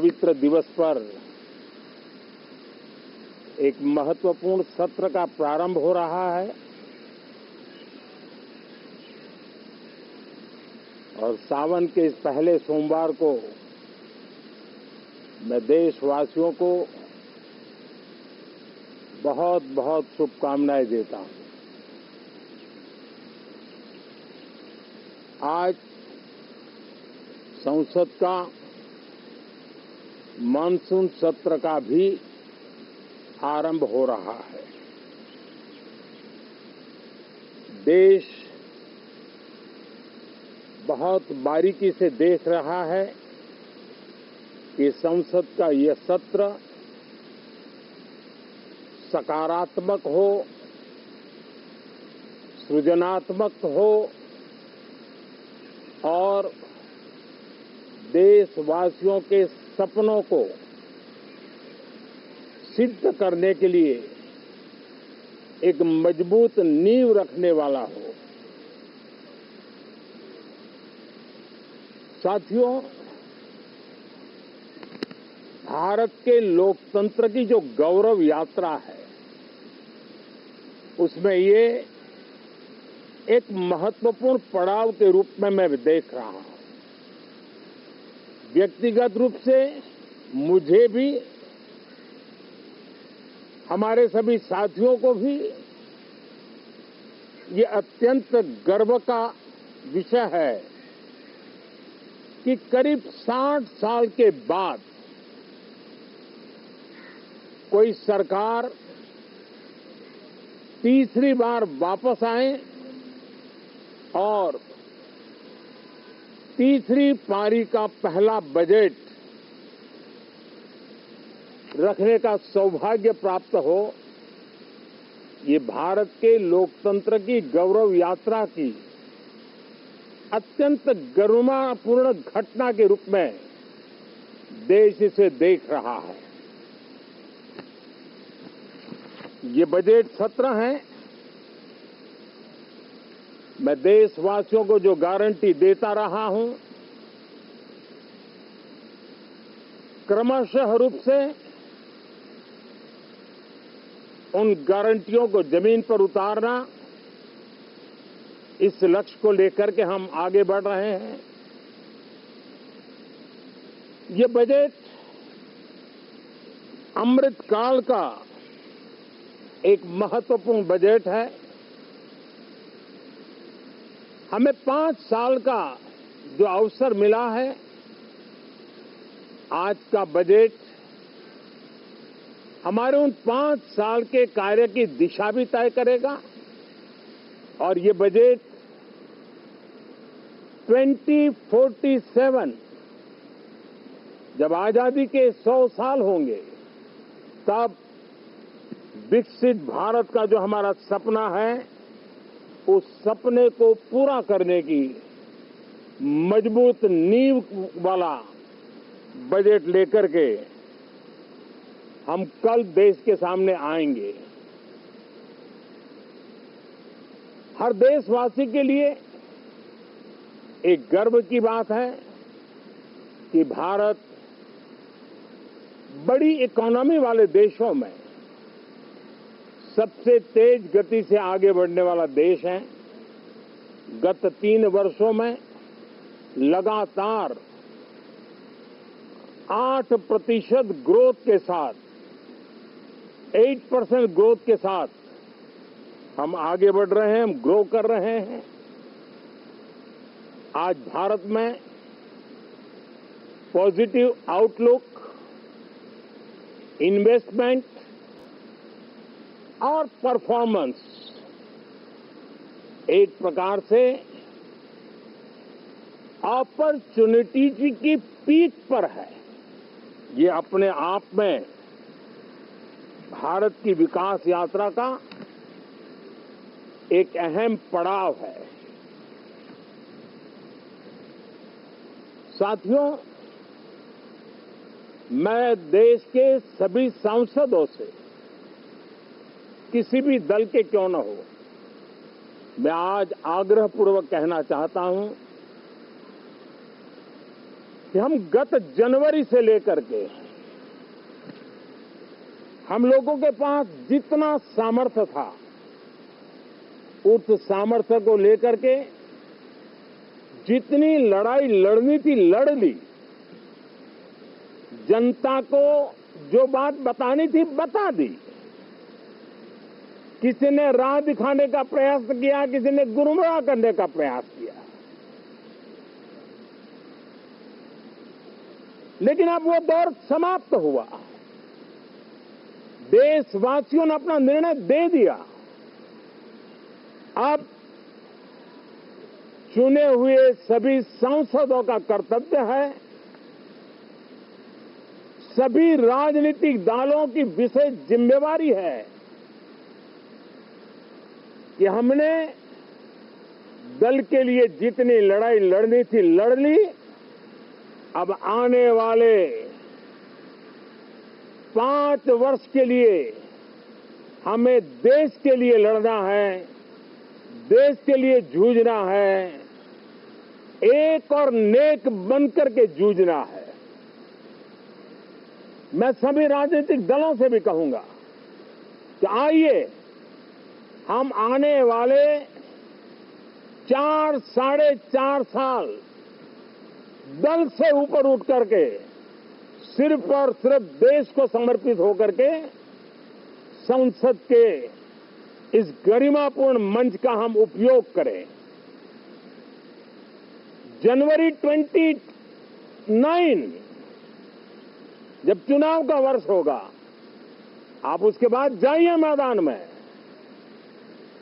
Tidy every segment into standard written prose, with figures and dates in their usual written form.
पवित्र दिवस पर एक महत्वपूर्ण सत्र का प्रारंभ हो रहा है और सावन के इस पहले सोमवार को मैं देशवासियों को बहुत बहुत शुभकामनाएं देता हूं। आज संसद का मानसून सत्र का भी आरंभ हो रहा है। देश बहुत बारीकी से देख रहा है कि संसद का यह सत्र सकारात्मक हो, सृजनात्मक हो और देशवासियों के सपनों को सिद्ध करने के लिए एक मजबूत नींव रखने वाला हो। साथियों, भारत के लोकतंत्र की जो गौरव यात्रा है उसमें ये एक महत्वपूर्ण पड़ाव के रूप में मैं देख रहा हूं। व्यक्तिगत रूप से मुझे भी, हमारे सभी साथियों को भी ये अत्यंत गर्व का विषय है कि करीब 60 साल के बाद कोई सरकार तीसरी बार वापस आए और तीसरी पारी का पहला बजट रखने का सौभाग्य प्राप्त हो। ये भारत के लोकतंत्र की गौरव यात्रा की अत्यंत गरिमापूर्ण घटना के रूप में देश इसे देख रहा है। ये बजट सत्र है, मैं देशवासियों को जो गारंटी देता रहा हूं, क्रमशः रूप से उन गारंटियों को जमीन पर उतारना, इस लक्ष्य को लेकर के हम आगे बढ़ रहे हैं। ये बजट अमृतकाल का एक महत्वपूर्ण बजट है। हमें 5 साल का जो अवसर मिला है, आज का बजट हमारे उन 5 साल के कार्य की दिशा भी तय करेगा और ये बजट 2047 जब आजादी के 100 साल होंगे तब विकसित भारत का जो हमारा सपना है, उस सपने को पूरा करने की मजबूत नींव वाला बजट लेकर के हम कल देश के सामने आएंगे। हर देशवासी के लिए एक गर्व की बात है कि भारत बड़ी इकोनॉमी वाले देशों में सबसे तेज गति से आगे बढ़ने वाला देश है। गत 3 वर्षों में लगातार 8% ग्रोथ के साथ, 8% ग्रोथ के साथ हम आगे बढ़ रहे हैं, हम ग्रो कर रहे हैं। आज भारत में पॉजिटिव आउटलुक, इन्वेस्टमेंट और परफॉर्मेंस एक प्रकार से अपॉर्चुनिटीज की पीक पर है। ये अपने आप में भारत की विकास यात्रा का एक अहम पड़ाव है। साथियों, मैं देश के सभी सांसदों से, किसी भी दल के क्यों न हो, मैं आज आग्रहपूर्वक कहना चाहता हूं कि हम गत जनवरी से लेकर के हम लोगों के पास जितना सामर्थ्य था, उस सामर्थ्य को लेकर के जितनी लड़ाई लड़नी थी लड़ ली। जनता को जो बात बतानी थी बता दी। किसी ने राह दिखाने का प्रयास किया, किसी ने गुमराह करने का प्रयास किया, लेकिन अब वो दौर समाप्त हुआ। देशवासियों ने अपना निर्णय दे दिया। अब चुने हुए सभी सांसदों का कर्तव्य है, सभी राजनीतिक दलों की विशेष जिम्मेवारी है कि हमने दल के लिए जितनी लड़ाई लड़नी थी लड़ ली। अब आने वाले 5 वर्ष के लिए हमें देश के लिए लड़ना है, देश के लिए जूझना है, एक और नेक बनकर के जूझना है। मैं सभी राजनीतिक दलों से भी कहूंगा कि आइए हम आने वाले 4 साढ़े 4 साल दल से ऊपर उठ करके सिर्फ और सिर्फ देश को समर्पित होकर के संसद के इस गरिमापूर्ण मंच का हम उपयोग करें। जनवरी 29 जब चुनाव का वर्ष होगा, आप उसके बाद जाइए मैदान में,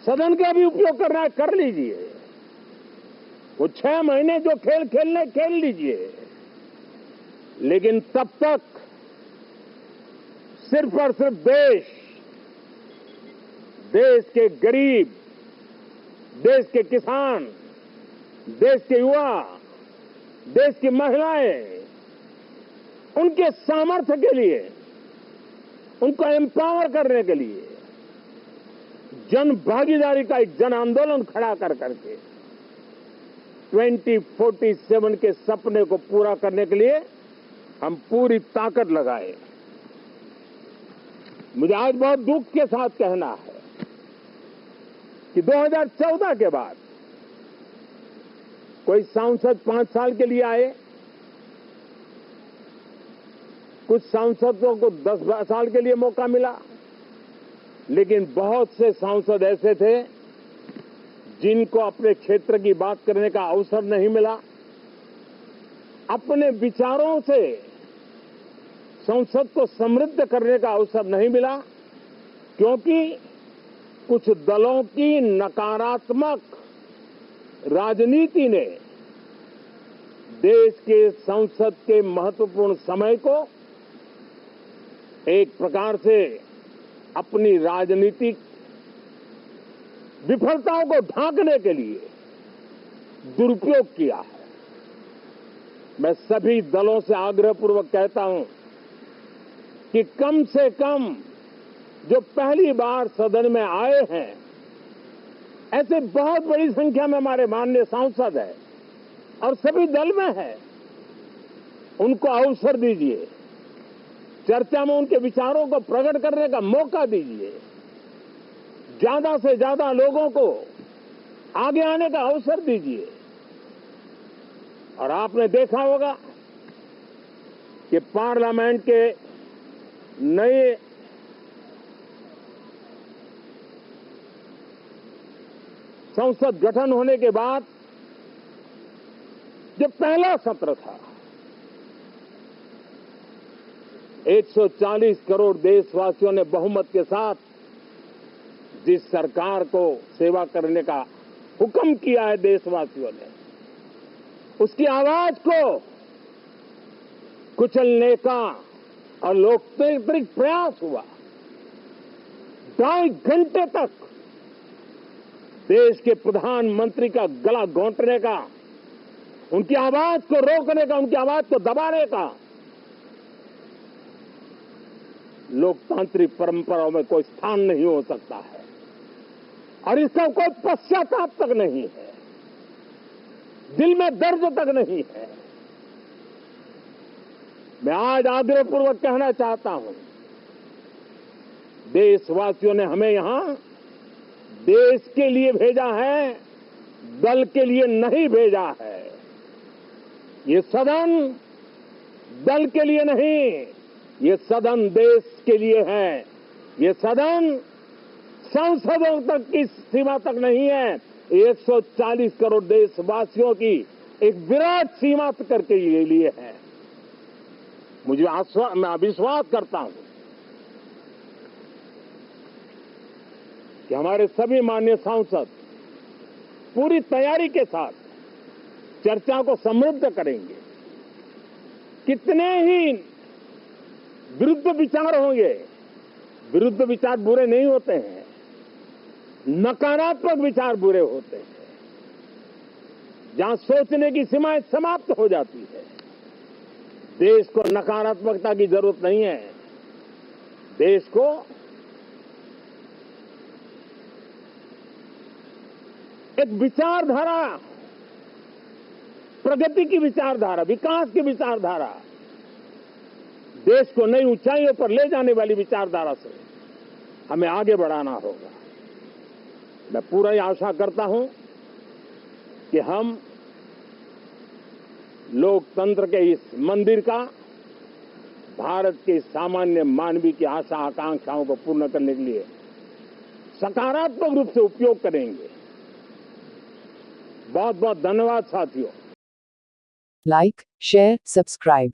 सदन का भी उपयोग करना है कर लीजिए। वो 6 महीने जो खेल खेलने खेल लीजिए, लेकिन तब तक सिर्फ और सिर्फ देश के गरीब, देश के किसान, देश के युवा, देश की महिलाएं, उनके सामर्थ्य के लिए, उनको एम्पावर करने के लिए जन भागीदारी का एक जन आंदोलन खड़ा कर करके 2047 के सपने को पूरा करने के लिए हम पूरी ताकत लगाए। मुझे आज बहुत दुख के साथ कहना है कि 2014 के बाद कोई सांसद 5 साल के लिए आए, कुछ सांसदों को 10 साल के लिए मौका मिला, लेकिन बहुत से सांसद ऐसे थे जिनको अपने क्षेत्र की बात करने का अवसर नहीं मिला, अपने विचारों से संसद को समृद्ध करने का अवसर नहीं मिला, क्योंकि कुछ दलों की नकारात्मक राजनीति ने देश के संसद के महत्वपूर्ण समय को एक प्रकार से अपनी राजनीतिक विफलताओं को ढांकने के लिए दुरुपयोग किया है। मैं सभी दलों से आग्रहपूर्वक कहता हूं कि कम से कम जो पहली बार सदन में आए हैं, ऐसे बहुत बड़ी संख्या में हमारे माननीय सांसद हैं और सभी दल में हैं, उनको अवसर दीजिए, चर्चा में उनके विचारों को प्रकट करने का मौका दीजिए, ज्यादा से ज्यादा लोगों को आगे आने का अवसर दीजिए। और आपने देखा होगा कि पार्लियामेंट के नए संसद गठन होने के बाद जब पहला सत्र था, 140 करोड़ देशवासियों ने बहुमत के साथ जिस सरकार को सेवा करने का हुक्म किया है देशवासियों ने, उसकी आवाज को कुचलने का और लोकतांत्रिक प्रयास हुआ। 2.5 घंटे तक देश के प्रधानमंत्री का गला घोंटने का, उनकी आवाज को रोकने का, उनकी आवाज को दबाने का लोकतांत्रिक परंपराओं में कोई स्थान नहीं हो सकता है और इसका कोई पश्चाताप तक नहीं है, दिल में दर्द तक नहीं है। मैं आज आग्रहपूर्वक कहना चाहता हूं, देशवासियों ने हमें यहां देश के लिए भेजा है, दल के लिए नहीं भेजा है। ये सदन दल के लिए नहीं, ये सदन देश के लिए है। ये सदन संसदों तक की सीमा तक नहीं है, 140 करोड़ देशवासियों की एक विराट सीमा करके ये लिए है। मैं विश्वास करता हूं कि हमारे सभी माननीय सांसद पूरी तैयारी के साथ चर्चा को समृद्ध करेंगे। कितने ही विरुद्ध विचार होंगे, विरुद्ध विचार बुरे नहीं होते हैं, नकारात्मक विचार बुरे होते हैं। जहां सोचने की सीमाएं समाप्त हो जाती है, देश को नकारात्मकता की जरूरत नहीं है। देश को एक विचारधारा, प्रगति की विचारधारा, विकास की विचारधारा, देश को नई ऊंचाइयों पर ले जाने वाली विचारधारा से हमें आगे बढ़ाना होगा। मैं पूरा ही आशा करता हूं कि हम लोकतंत्र के इस मंदिर का भारत के सामान्य मानवीय की आशा आकांक्षाओं को पूर्ण करने के लिए सकारात्मक रूप से उपयोग करेंगे। बहुत बहुत धन्यवाद साथियों। Like, share, subscribe.